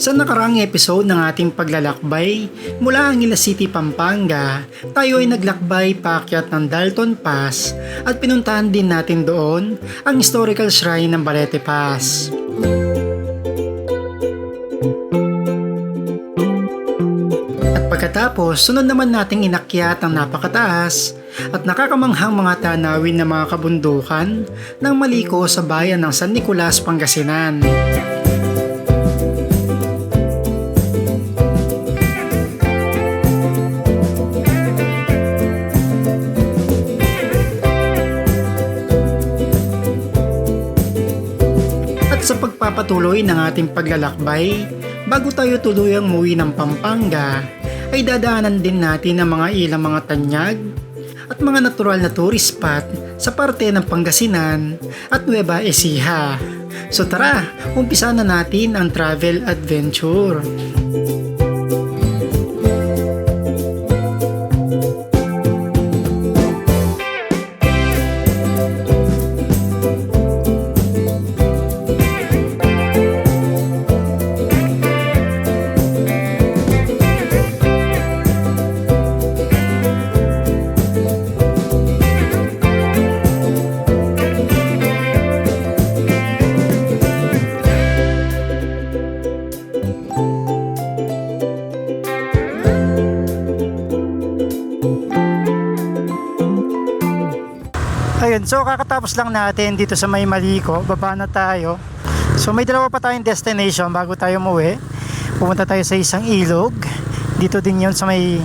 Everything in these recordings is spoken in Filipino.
Sa nakaraang episode ng ating paglalakbay mula Angeles City, Pampanga, tayo ay naglakbay paakyat ng Dalton Pass at pinuntahan din natin doon ang historical shrine ng Balete Pass. At pagkatapos, sunod naman nating inakyat ang napakataas at nakakamanghang mga tanawin ng mga kabundukan ng maliko sa bayan ng San Nicolas, Pangasinan. Sa pagpapatuloy ng ating paglalakbay, bago tayo tuluyang umuwi ng Pampanga, ay dadaanan din natin ang mga ilang mga tanyag at mga natural na tourist spot sa parte ng Pangasinan at Nueva Ecija. So tara, umpisa na natin ang travel adventure. Ayun, so kakatapos lang natin dito sa may Maliko, baba na tayo. So may dalawa pa tayong destination bago tayo umuwi. Pupunta tayo sa isang ilog. Dito din yun sa may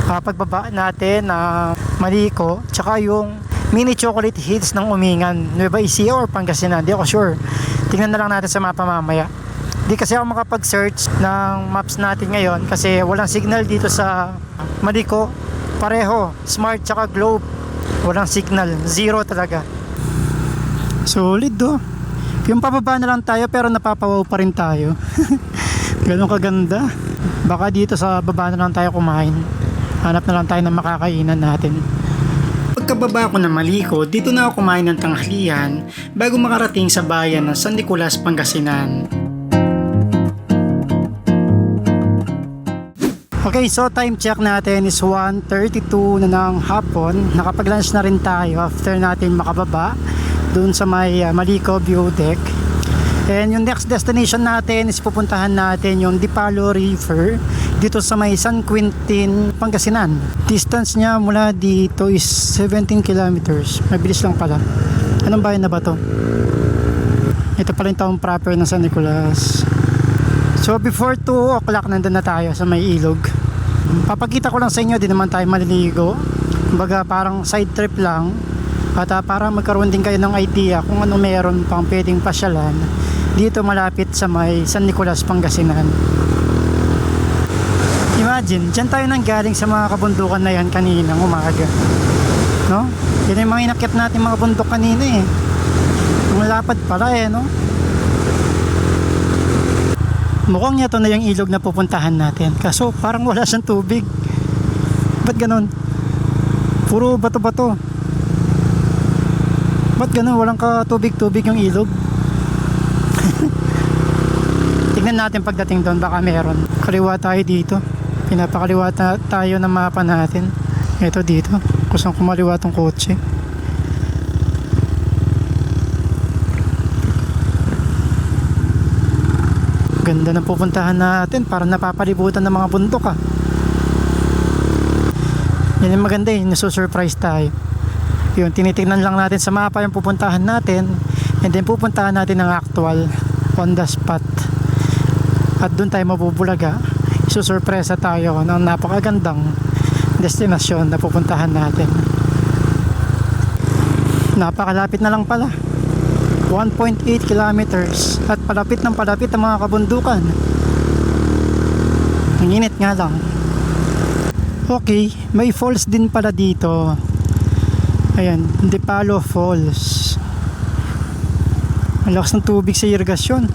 pagbaba natin na Maliko. Tsaka yung mini chocolate hills ng Umingan, Nueva Ecija or Pangasinan, di ako sure. Tingnan na lang natin sa mapa mamaya. Di kasi ako makapag-search ng maps natin ngayon kasi walang signal dito sa Maliko. Pareho, Smart tsaka Globe. Walang signal, zero talaga. Solid do. Yung pababa na lang tayo pero napapawaw pa rin tayo. Ganun kaganda. Baka dito sa baba na lang tayo kumain. Hanap na lang tayo ng makakainan natin. Pagkababa ko ng Maliko, dito na ako kumain ng tanghalian bago makarating sa bayan ng San Nicolas, Pangasinan. Okay, so time check natin is 1:32 na ng hapon. Nakapag-lunch na rin tayo after natin makababa dun sa may Maliko View Deck. And yung next destination natin is pupuntahan natin yung Dipalo River dito sa may San Quintin, Pangasinan. Distance niya mula dito is 17 kilometers. Mabilis lang pala. Anong bayan na ba to? Ito pala yung town proper ng San Nicolas. So before 2 o'clock nandun na tayo sa may ilog. Papakita ko lang sa inyo, di naman tayo maliligo. Kumbaga parang side trip lang. At para magkaroon din kayo ng idea kung ano meron pang pwedeng pasyalan dito malapit sa may San Nicolas, Pangasinan. Imagine, dyan tayo nang galing sa mga kabundukan na yan kaninang umaga. No? Yan yung mga inakyat natin mga bundok kanina eh. Malapad pala eh, no? Mukhang ito na yung ilog na pupuntahan natin. Kaso parang wala siyang tubig. Ba't ganun? Puro bato-bato. Ba't ganun? Walang katubig-tubig yung ilog. Tignan natin pagdating doon. Baka meron. Kaliwa tayo dito. Pinapakaliwa tayo ng mapa natin. Ito dito. Kusang kumaliwa tong kotse. Ganda ng pupuntahan natin, para napapalibutan ng mga bundok Yan yung maganda eh, nasusurprise tayo. Yun, tinitignan lang natin sa mapa yung pupuntahan natin, and then pupuntahan natin ng actual on the spot. At doon tayo mabubulaga, isusurpresa tayo ng napakagandang destinasyon na pupuntahan natin. Napakalapit na lang pala. 1.8 kilometers at palapit ng palapit ang mga kabundukan. Ang init nga lang. Okay, may falls din pala dito. Ayan, Dipalo Falls. Ang lakas ng tubig sa irigasyon.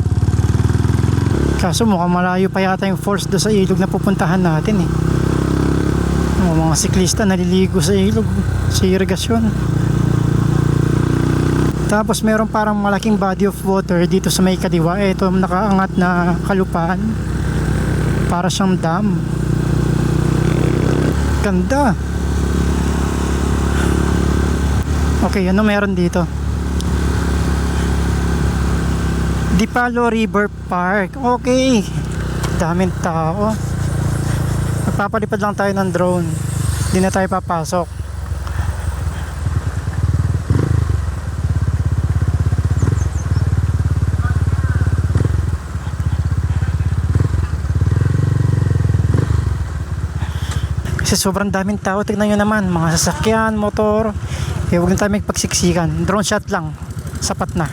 Kaso mukhang malayo pa yata yung falls do sa ilog na pupuntahan natin eh. Mga siklista naliligo sa ilog, sa irigasyon. Tapos meron parang malaking body of water dito sa may kaliwa. Ito nakaangat na kalupaan. Para siyang dam. Ganda. Okay, ano meron dito? Dipalo River Park. Okay. Daming tao. Magpapalipad lang tayo ng drone. Hindi na tayo papasok. Kasi sobrang daming tao. Tignan nyo naman, mga sasakyan, motor. Huwag na tayo magpagsiksikan. Drone shot lang, sapat na.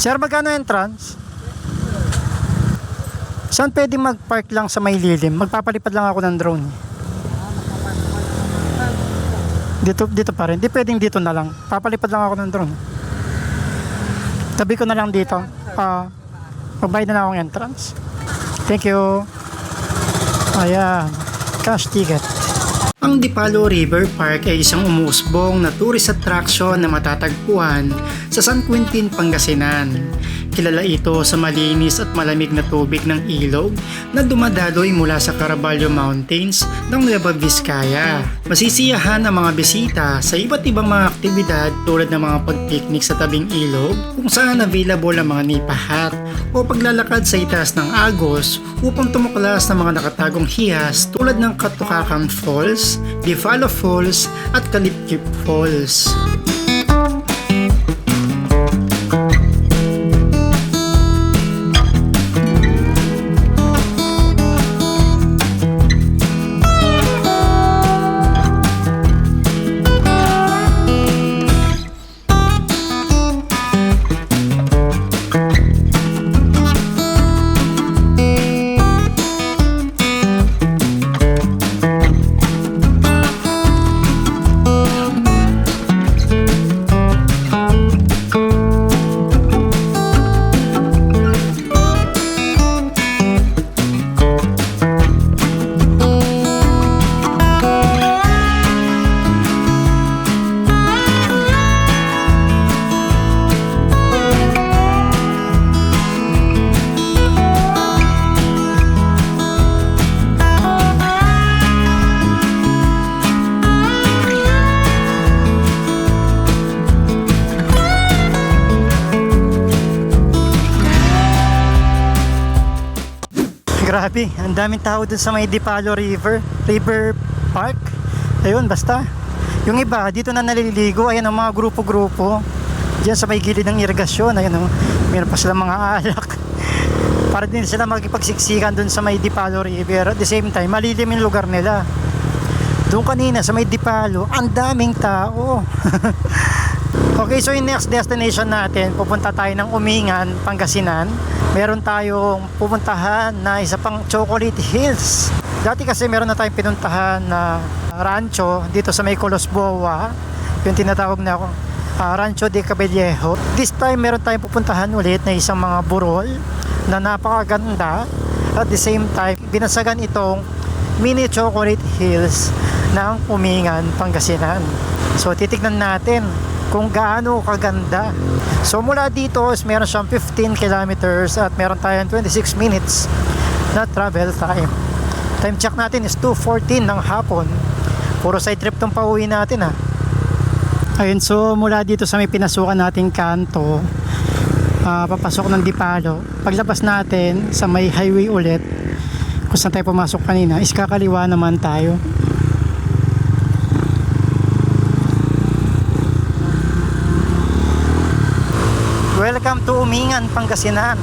Sir, magkano entrance? Saan pwede mag-park lang sa may lilim? Magpapalipad lang ako ng drone. Dito pa rin. Di pwedeng dito na lang. Papalipad lang ako ng drone. Tabi ko na lang dito. Magbayad na lang akong entrance. Thank you. Ayan. Cash ticket. Ang Dipalo River Park ay isang umuusbong na tourist attraction na matatagpuan sa San Quintin, Pangasinan. Kilala ito sa malinis at malamig na tubig ng ilog na dumadaloy mula sa Caraballo Mountains ng Nueva Vizcaya. Masisiyahan ang mga bisita sa iba't ibang mga aktibidad tulad ng mga pag-picnic sa tabing ilog kung saan available ang mga nipahat o paglalakad sa itaas ng agos upang tumuklas ng mga nakatagong hiyas tulad ng Katukakan Falls, Dipalo Falls at Kalipkip Falls. Grabe, ang daming tao dun sa may Dipalo River Park. Ayun, basta. Yung iba, dito na naliligo. Ayan ang mga grupo-grupo. Diyan sa may gilid ng irigasyon. Ayan o, meron pa sila mga alak. Para din sila magipagsiksikan dun sa may Dipalo River. At the same time, malilim yung lugar nila. Doon kanina sa may Dipalo, ang daming tao. Okay, so yung next destination natin, pupunta tayo ng Umingan, Pangasinan. Meron tayong pupuntahan na isa pang Chocolate Hills. Dati kasi meron na tayong pinuntahan na rancho dito sa may Colosboa, yung tinatawag na Rancho de Cabellejo. This time meron tayong pupuntahan ulit na isang mga burol na napakaganda. At the same time, binasagan itong mini Chocolate Hills ng Umingan, Pangasinan. So titignan natin kung gaano kaganda. So mula dito meron siyang 15 kilometers at meron tayong 26 minutes na travel time. Time check natin is 2:14 ng hapon. Puro side trip tong pauwi natin ha. Ayun, so mula dito sa may pinasukan nating kanto, papasok ng Dipalo. Paglabas natin sa may highway ulit, kung saan tayo pumasok kanina, is kakaliwa naman tayo. Welcome to Umingan, Pangasinan.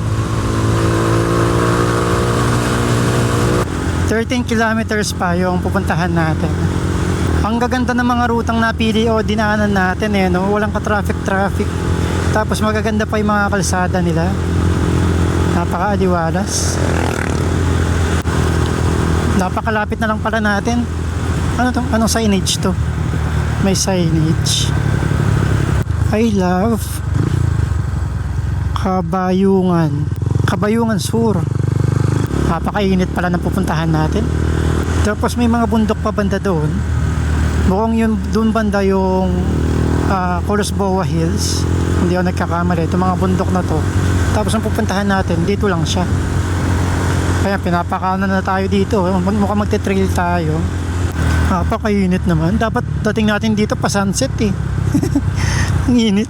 13 kilometers pa yung pupuntahan natin. Ang gaganda ng mga rutang napili o dinaanan natin no? Walang ka-traffic. Tapos magaganda pa yung mga kalsada nila. Napaka-aliwalas. Napakalapit na lang pala natin. Ano to? Anong signage to? May signage. I love Kabayungan Sur. Napakainit pala ng pupuntahan natin. Tapos may mga bundok pa banda doon. Mukhang yun doon banda yung Colosboa Hills. Hindi ako nagkakamali. Ito mga bundok na to. Tapos ang pupuntahan natin, dito lang siya. Kaya pinapakanan na tayo dito. Mukhang magte-trail tayo. Napakainit naman. Dapat dating natin dito pa sunset eh. Ang init.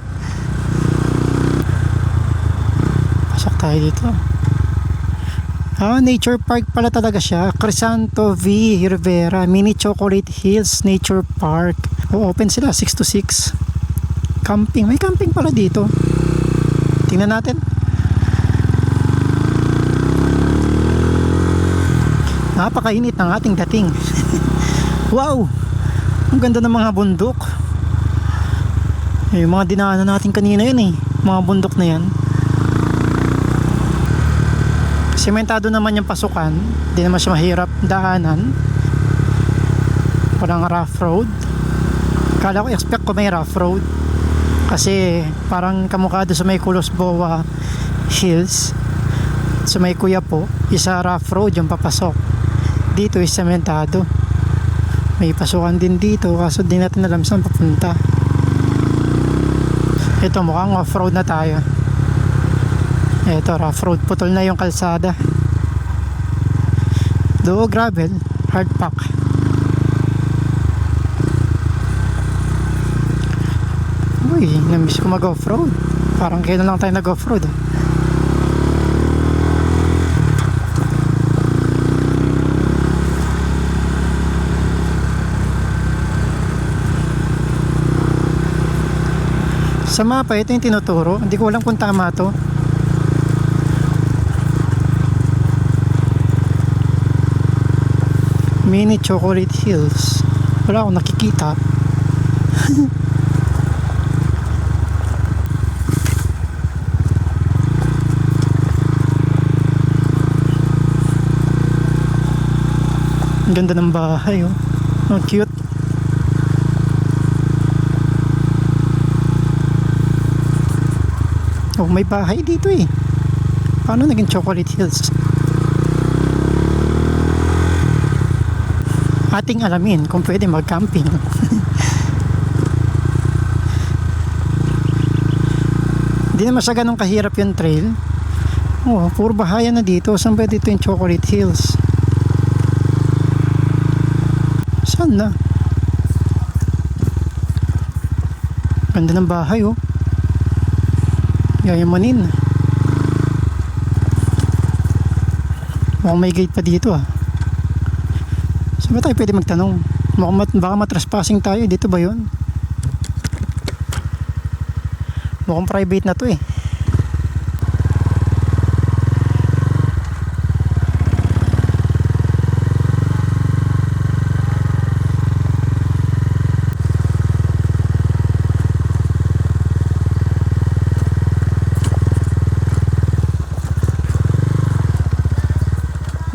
Pasok tayo dito. Nature Park pala talaga siya. Crisanto V. Rivera Mini Chocolate Hills Nature Park. Open sila 6 to 6. Camping. May camping pala dito. Tingnan natin. Napakainit ng ating dating. Wow! Ang ganda ng mga bundok. Yung mga dinaanan natin kanina yun eh. Mga bundok na yan. Sementado naman yung pasukan. Hindi naman siya mahirap daanan. Parang rough road. Kala ko expect ko may rough road. Kasi parang kamukha doon sa may Colosboa Hills. Sa may Kuyapo. Isa rough road yung papasok. Dito is sementado. May pasukan din dito. Kaso di natin alam saan papunta. Ito mukhang off-road na tayo. Ito rough road, putol na yung kalsada. Do gravel, hard pack. Uy, namiss ko mag off-road. Parang kailan lang tayo nag off-road eh. Sa mapa, ito yung tinuturo. Hindi ko alam kung tama to. Mini Chocolate Hills. Wala akong nakikita. Ang ganda ng bahay oh. Ang cute. Oh, may bahay dito eh. Paano naging Chocolate Hills? Ating alamin kung pwede mag-camping. Hindi naman siya ganun kahirap yung trail. Oh, puro bahayan na dito. Saan ba dito yung Chocolate Hills? Saan na? Ganda ng bahay oh. Yayamanin. Mukhang may gate pa dito ah. Saan ba tayo pwede magtanong? Baka matrespassing tayo. Dito ba yun? Mukhang private na to eh.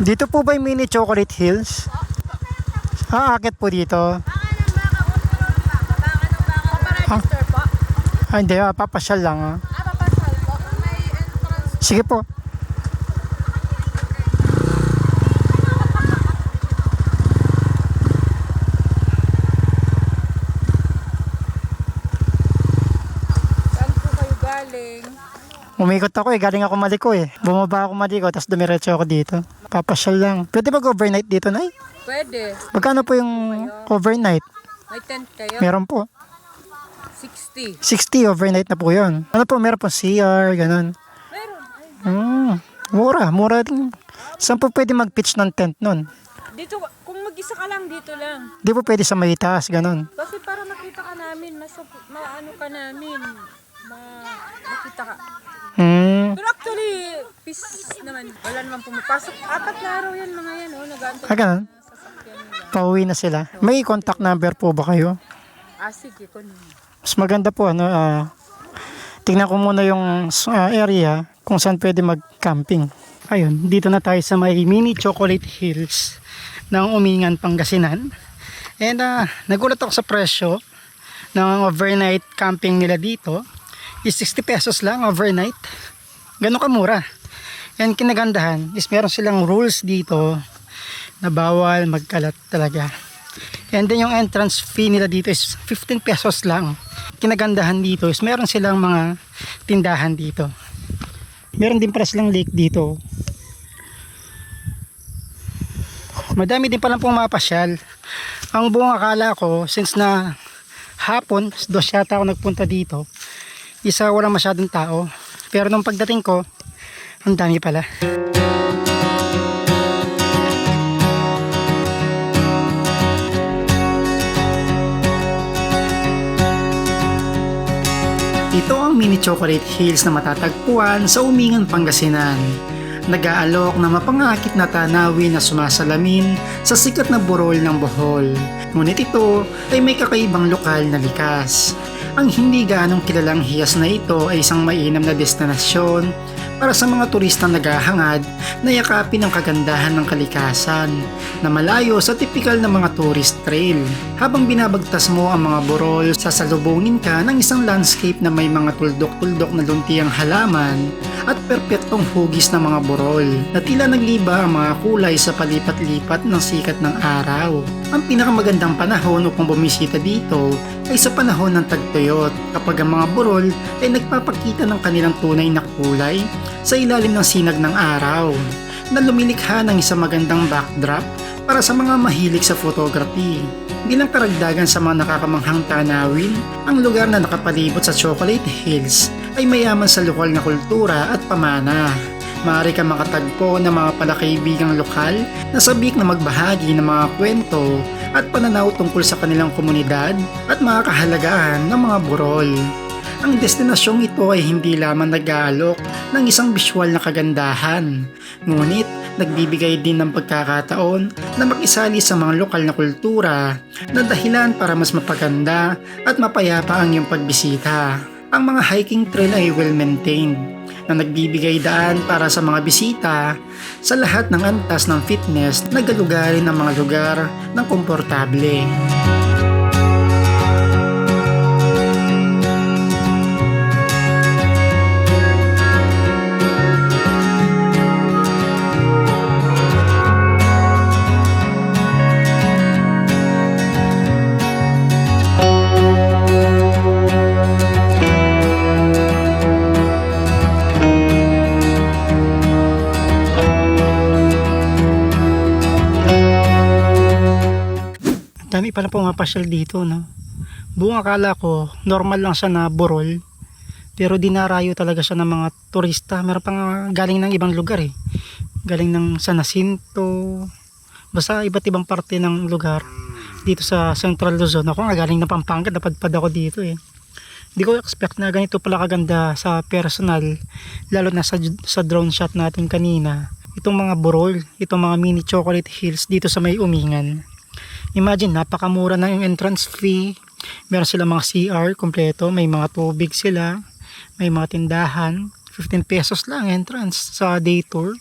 Dito po ba yung Mini Chocolate Hills? Aakit po dito. Paparegister po? Hindi, papasyal lang. Papasyal po. May entrance. Sige po. Saan po kayo galing? Umikot ako eh, galing ako Maliko eh. Bumaba ako Maliko, tapos dumiretso ako dito. Papasyal lang. Pwede mag-overnight dito, Nay? Pwede. Magkano po yung overnight? May tent kayo? Meron po. 60. 60 overnight na po yun. Ano po, meron po CR, ganun. Meron. Mura din. Saan po pwede mag-pitch ng tent nun? Dito, kung mag-isa ka lang, dito lang. Di po pwede sa may taas, ganun. Kasi para makita ka namin, maano ka namin, makita ka. Pero actually, peace naman. Wala naman pumapasok. 4 na araw yan mga yan, oh. Nag-aantay Ganun. na sasakyan nila. Pauwi na sila. May contact number po ba kayo? Sige, kunin. Mas maganda po, tingnan ko muna yung area kung saan pwede mag-camping. Ayun, dito na tayo sa may Mini Chocolate Hills ng Umingan, Pangasinan. And nagulat ako sa presyo ng overnight camping nila dito. Is 60 pesos lang overnight. Ganun kamura. And kinagandahan is meron silang rules dito na bawal magkalat talaga. And then yung entrance fee nila dito is 15 pesos lang. Kinagandahan dito is meron silang mga tindahan dito. Meron din pala silang lake dito. Madami din palang pumapasyal. Ang buong akala ko, since na hapon, dos yata ako nagpunta dito, isa walang masyadong tao. Pero nung pagdating ko, ang dami pala. Ito ang Mini Chocolate Hills na matatagpuan sa Umingan, Pangasinan. Nag-aalok na mapangakit na tanawin na sumasalamin sa sikat na burol ng Bohol. Ngunit ito ay may kakaibang lokal na likas. Ang hindi gaanong kilalang hiyas na ito ay isang mainam na destinasyon para sa mga turistang naghahangad na yakapin ang kagandahan ng kalikasan na malayo sa tipikal na mga tourist trail. Habang binabagtas mo ang mga burol, sasalubungin ka ng isang landscape na may mga tuldok-tuldok na luntiang halaman at perpektong hugis ng mga burol na tila nagliba ang mga kulay sa palipat-lipat ng sikat ng araw. Ang pinakamagandang panahon upang bumisita dito ay sa panahon ng tagtuyot, kapag ang mga burol ay nagpapakita ng kanilang tunay na kulay sa ilalim ng sinag ng araw na lumilikha ng isang magandang backdrop para sa mga mahilig sa photography. Bilang karagdagan sa mga nakakamanghang tanawin, ang lugar na nakapalibot sa Chocolate Hills ay mayaman sa lokal na kultura at pamana. Maaari kang makatagpo ng mga palakaibigang lokal na sabik na magbahagi ng mga kwento at pananaw tungkol sa kanilang komunidad at mga kahalagahan ng mga burol. Ang destinasyong ito ay hindi lamang nag-aalok ng isang visual na kagandahan, ngunit nagbibigay din ng pagkakataon na makisali sa mga lokal na kultura na dahilan para mas mapaganda at mapayapa ang iyong pagbisita. Ang mga hiking trail ay well-maintained na nagbibigay daan para sa mga bisita sa lahat ng antas ng fitness na galugarin ng mga lugar ng komportable. Dami pala pumapasyal dito, no? Buong akala ko, normal lang siya na burol. Pero dinarayo talaga siya ng mga turista. Meron pang galing ng ibang lugar eh. Galing ng San Jacinto. Basta iba't ibang parte ng lugar. Dito sa Central Luzon. Ako nga galing ng Pampanga, napadpad ako dito eh. Hindi ko expect na ganito pala kaganda sa personal. Lalo na sa drone shot natin kanina. Itong mga burol, itong mga Mini Chocolate Hills dito sa may Umingan. Imagine, napakamura na yung entrance fee. Meron sila mga CR kompleto, may mga tubig sila, may mga tindahan. 15 pesos lang entrance sa day tour.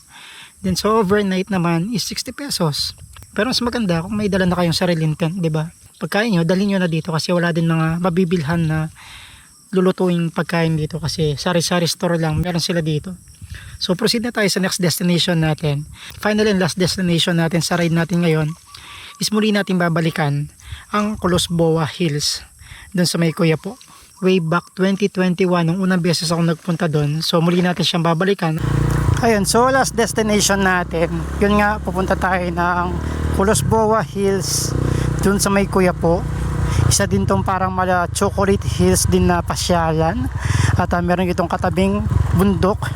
Then sa overnight naman is 60 pesos. Pero mas maganda kung may dala na kayong sariling tent, 'di ba? Pagkain nyo, dalhin nyo na dito kasi wala din mga mabibilhan na lulutuing pagkain dito kasi sari-sari store lang meron sila dito. So proceed na tayo sa next destination natin. Final and last destination natin sa ride natin ngayon is muli natin babalikan ang Colosboa Hills doon sa may Quiapo. Way back 2021 nung unang beses ako nagpunta doon, so muli natin siyang babalikan. Ayun, so last destination natin, yun nga, pupunta tayo ng Colosboa Hills doon sa may Quiapo. Isa din tong parang mala Chocolate Hills din na pasyalan at meron itong katabing bundok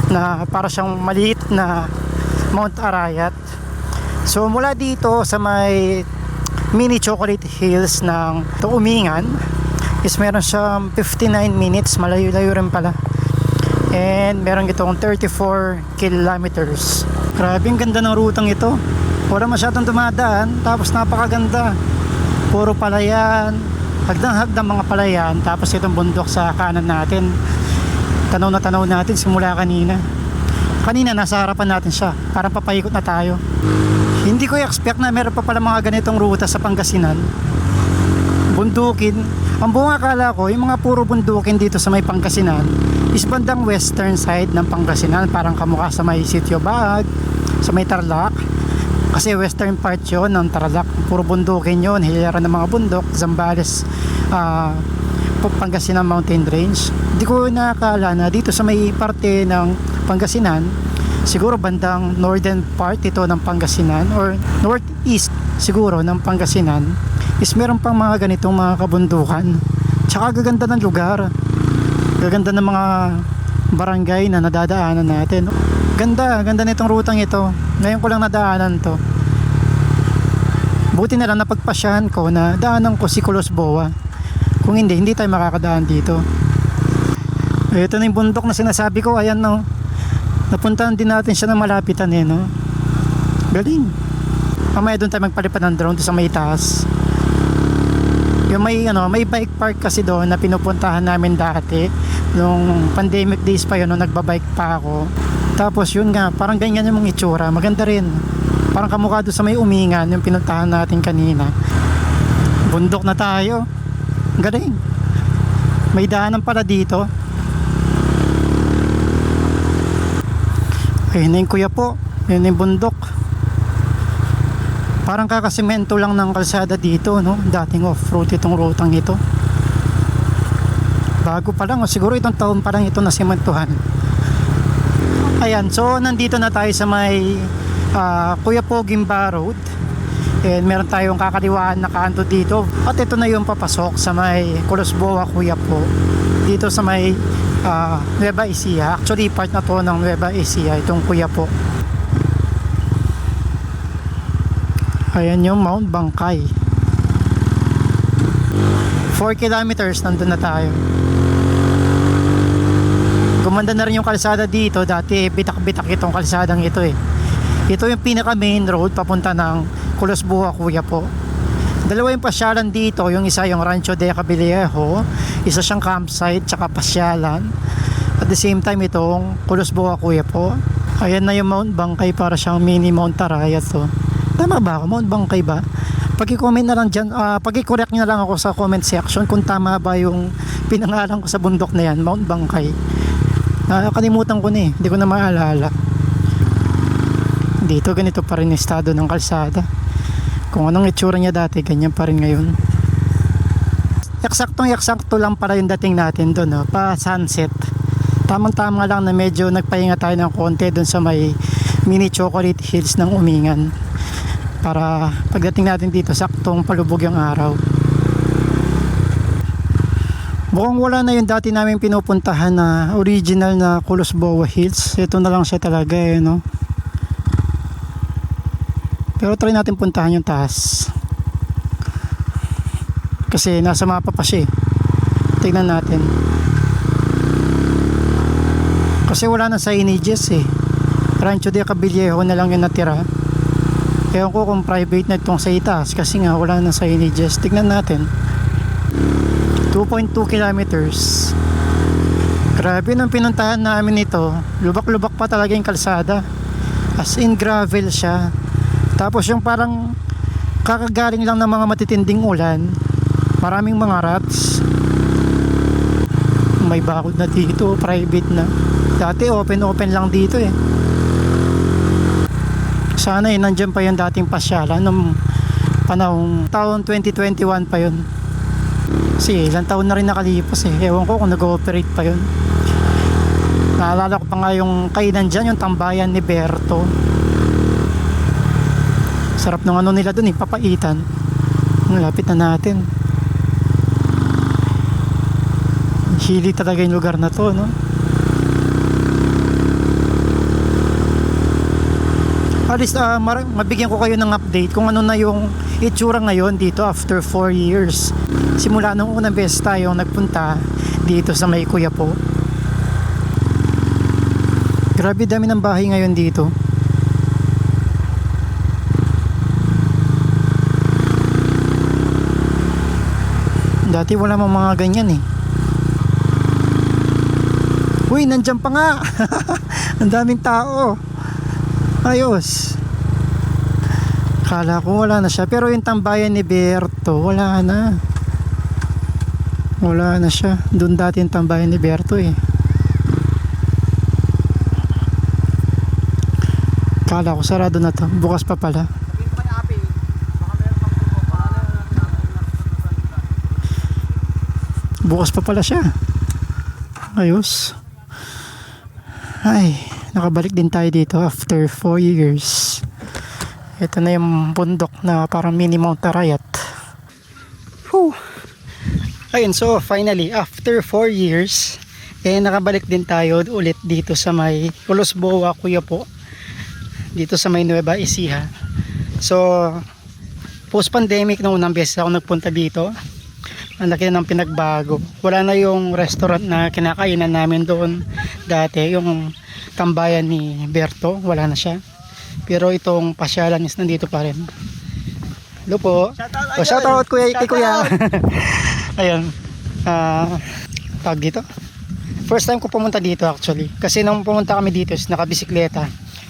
na para siyang maliit na Mount Arayat. So mula dito sa may Mini Chocolate Hills ng Umingan is meron siyang 59 minutes, malayo-layo rin pala. And meron itong 34 kilometers. Grabe, ang ganda ng rutang ito. Wala masyadong dumadaan, tapos napakaganda. Puro palayan, hagdang-hagdang mga palayan, tapos itong bundok sa kanan natin. Tanaw na tanaw natin simula kanina. Kanina nasa harapan natin siya, parang papayikot na tayo. Hindi ko i-expect na meron pa pala mga ganitong ruta sa Pangasinan. Bundukin. Ang buong akala ko, yung mga puro bundukin dito sa may Pangasinan is bandang western side ng Pangasinan. Parang kamukha sa may Sitio Baag, sa may Tarlac. Kasi western part yun ng Tarlac, puro bundukin yun, hilera ng mga bundok, Zambales, Pangasinan Mountain Range. Hindi ko nakakala na dito sa may parte ng Pangasinan, siguro bandang northern part ito ng Pangasinan or northeast siguro ng Pangasinan, is meron pang mga ganitong mga kabundukan. Tsaka gaganda ng lugar, gaganda ng mga barangay na nadadaanan natin. Ganda nitong rutang ito. Ngayon ko lang nadaanan to. Buti na lang napagpasyahan ko na daanan ko si Kulos Boa. Kung hindi tayo makakadaan dito. Ito na yung bundok na sinasabi ko. Ayan, no. Napuntahan din natin siya na malapitan eh, no. Galing. Mamaya doon tayo magpalipad ng drone doon sa may taas. Yung may bike park kasi doon na pinupuntahan namin dati nung pandemic days pa yun, nung nagbabike pa ako. Tapos yun nga, parang ganyan yung mga itsura, maganda rin. Parang kamukha doon sa may Umingan yung pinuntahan natin kanina. Bundok na tayo. Galing. May daanan pala dito. Ayun na yung kuya po. Yun na yung bundok. Parang kakasemento lang ng kalsada dito, no? Dating off-road itong rutang ito. Bago pa lang, o siguro itong taon pa lang ito na sementuhan. Ayan, so nandito na tayo sa may Kuya Po Gimba Road. And meron tayong kakaliwaan na kanto dito. At ito na yung papasok sa may Kulos Boa Kuya Po. Dito sa may Nueva Ecija. Actually, part na to ng Nueva Ecija, itong Kuya Po. Ayan yung Mount Bangkay. 4 kilometers nandun na tayo. Gumanda na rin yung kalsada dito. Dati bitak-bitak itong kalsadang ito eh. Ito yung pinaka main road papunta ng Kulos Boa Kuya Po. Dalawa yung pasyalan dito. Yung isa yung Rancho de Cabillejo, isa siyang campsite tsaka pasyalan. At the same time itong Kulos Boa Kuya Po. Ayan na yung Mount Bangkay, para siyang mini Mount Arayat to. Tama ba ako? Mount Bangkay ba? Pag-i-comment na lang dyan, pag-i-correct nyo na lang ako sa comment section kung tama ba yung pinangalan ko sa bundok na yan, Mount Bangkay. Nakakalimutan ko na eh, hindi ko na maalala. Dito ganito pa rin estado ng kalsada. Kung anong itsura niya dati, ganyan pa rin ngayon. Eksakto lang para yung dating natin doon, no? Pa sunset. Tamang-tama lang na medyo nagpahinga tayo ng konti doon sa may mini chocolate hills ng Umingan. Para pagdating natin dito, saktong palubog yung araw. Mukhang wala na yung dati namin pinupuntahan na original na Kulos Boa Hills. Ito na lang siya talaga eh, no? Pero try natin puntahan yung taas. Kasi nasa mapa pa siya eh. Tignan natin. Kasi wala na signages eh. Rancho de Cabillejo na lang yung natira. Ewan ko kung private na itong sa itaas kasi nga wala na signages. Tignan natin. 2.2 kilometers. Grabe nang pinuntahan namin ito. Lubak-lubak pa talaga yung kalsada. As in gravel siya. Tapos yung parang kakagaling lang ng mga matitinding ulan. Maraming mga rats. May bakod na dito. Private na. Dati open lang dito eh. Sana eh, nandyan pa yung dating pasyalan nung panahong taon 2021 pa yun. Kasi ilang taon na rin nakalipas eh. Ewan ko kung nag-ooperate pa yun. Naalala ko pa nga yung kainan dyan, yung tambayan ni Berto. Sarap ng ano nila dun eh, papaitan. Lapit na natin. Hili talaga yung lugar na to, no? At least mabigyan ko kayo ng update kung ano na yung itsura ngayon dito after 4 years. Simula nung unang beses tayong nagpunta dito sa may Kuya Po. Grabe dami ng bahay ngayon dito. Dati wala mang mga ganyan eh. Uy, nandyan pa nga. Ang daming tao. Ayos. Kala ko wala na siya. Pero yung tambayan ni Berto, wala na. Wala na siya. Doon dati yung tambayan ni Berto eh. Kala ko sarado na to. Bukas pa pala. Bukas pa pala siya. Ayos. Ay, nakabalik din tayo dito after 4 years. Ito na yung bundok na parang mini Mount Arayat. Whew. Ayun, so finally, after 4 years, nakabalik din tayo ulit dito sa may Pulos-Boa, Kuya po. Dito sa may Nueva Ecija. So, post-pandemic nung unang beses ako nagpunta dito, ang laki na ng pinagbago. Wala na yung restaurant na kinakainan namin doon dati, yung tambayan ni Berto, wala na siya. Pero itong pasyalan is nandito pa rin. Hello po. Shout out kuya, kay kuya. Ayun. Tawag dito. First time ko pumunta dito actually. Kasi nung pumunta kami dito is nakabisikleta.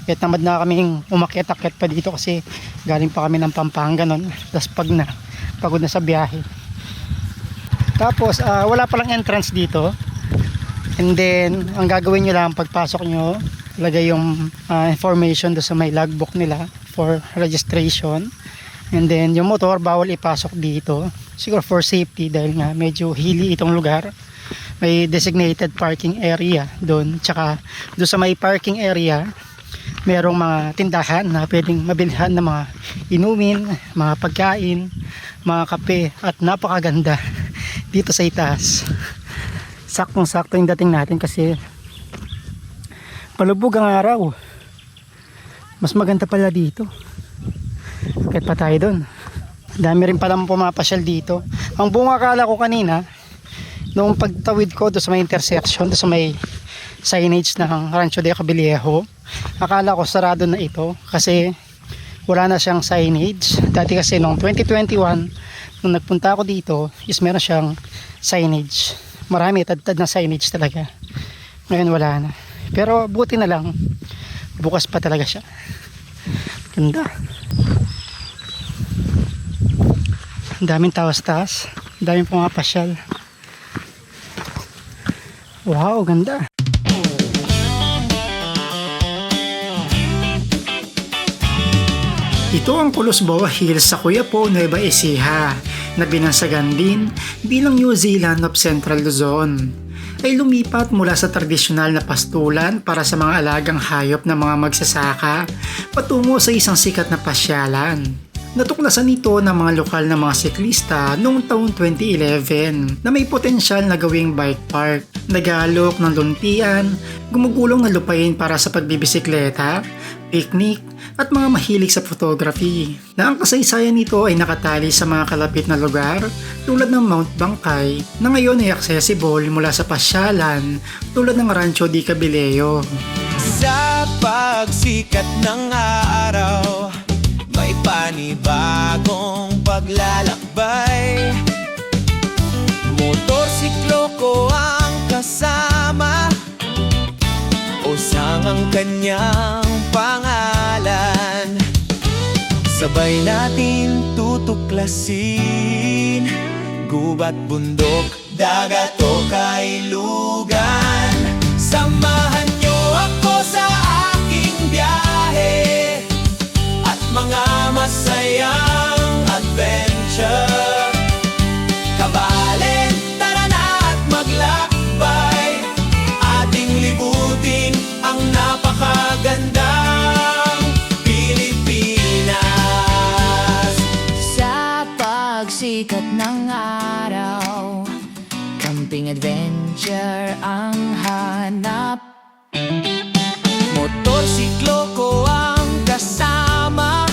At tamad na kaming umakyat-akyat pa dito kasi galing pa kami ng Pampanga nun. Tapos pagod na sa biyahe. Tapos wala palang entrance dito. And then ang gagawin nyo lang pagpasok nyo, lagay yung information do sa may logbook nila for registration. And then yung motor bawal ipasok dito. Siguro for safety dahil nga medyo hilly itong lugar. May designated parking area doon. Tsaka doon sa may parking area merong mga tindahan na pwedeng mabilhan ng mga inumin, mga pagkain, mga kape at napakaganda dito sa itaas. Saktong-sakto yung dating natin kasi palubog ang araw. Mas maganda pala dito. Akit pa tayo doon. Dami rin palang pumapasyal dito. Ang buong akala ko kanina noong pagtawid ko doon sa may intersection, doon sa may signage ng Rancho de Cabillejo, akala ko sarado na ito kasi wala na siyang signage. Dati kasi noong 2021 nung nagpunta ako dito is meron siyang signage. Marami, tad-tad na signage talaga. Ngayon wala na. Pero buti na lang bukas pa talaga siya. Ganda. Ang daming tawas-taas, ang daming pumapasyal. Wow, ganda. Ito ang Pulos-Boa Hills sa Kuya po, Nueva Ecija, na binansagan din bilang New Zealand of Central Luzon. Ay lumipat mula sa tradisyonal na pastulan para sa mga alagang hayop ng mga magsasaka patungo sa isang sikat na pasyalan. Natuklasan ito ng mga lokal na mga siklista noong taong 2011 na may potensyal na gawing bike park, nagalok ng luntian, gumugulong na lupain para sa pagbibisikleta, picnic, at mga mahilig sa photography, na ang kasaysayan nito ay nakatali sa mga kalapit na lugar tulad ng Mount Bangkay na ngayon ay accessible mula sa pasyalan tulad ng Rancho de Cabillejo. Sa pagsikat ng araw, may panibagong paglalakbay. Motorsiklo ko ang kasama, Osang ang kanyang pangalan. Sabay natin tutuklasin gubat, bundok, dagat o kailugan. Samahan niyo ako sa aking biyahe at mga masayang adventure. Kabalin, tara na at maglakbay, ating libutin ang napakagandang Pilipinas. Sa pagsikat ng araw, camping adventure ang hanap. Motorsiklo ko ang kasama,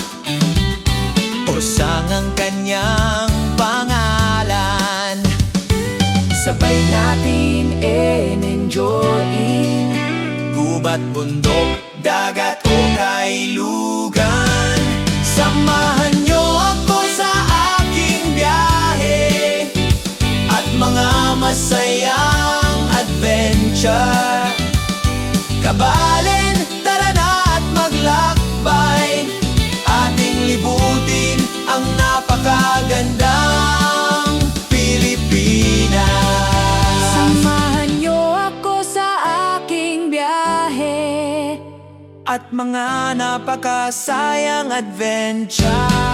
Osang ang kanyang pangalan. Sabay natin enjoyin Gubat, bundok, dagat o kailugan. Samahan niyo ako sa aking biyahe at mga masayang adventure. Kabalin, tara na at maglakbay, ating libutin ang napakagandang Pilipinas. Samahan niyo ako sa aking biyahe At mga napakasayang adventure.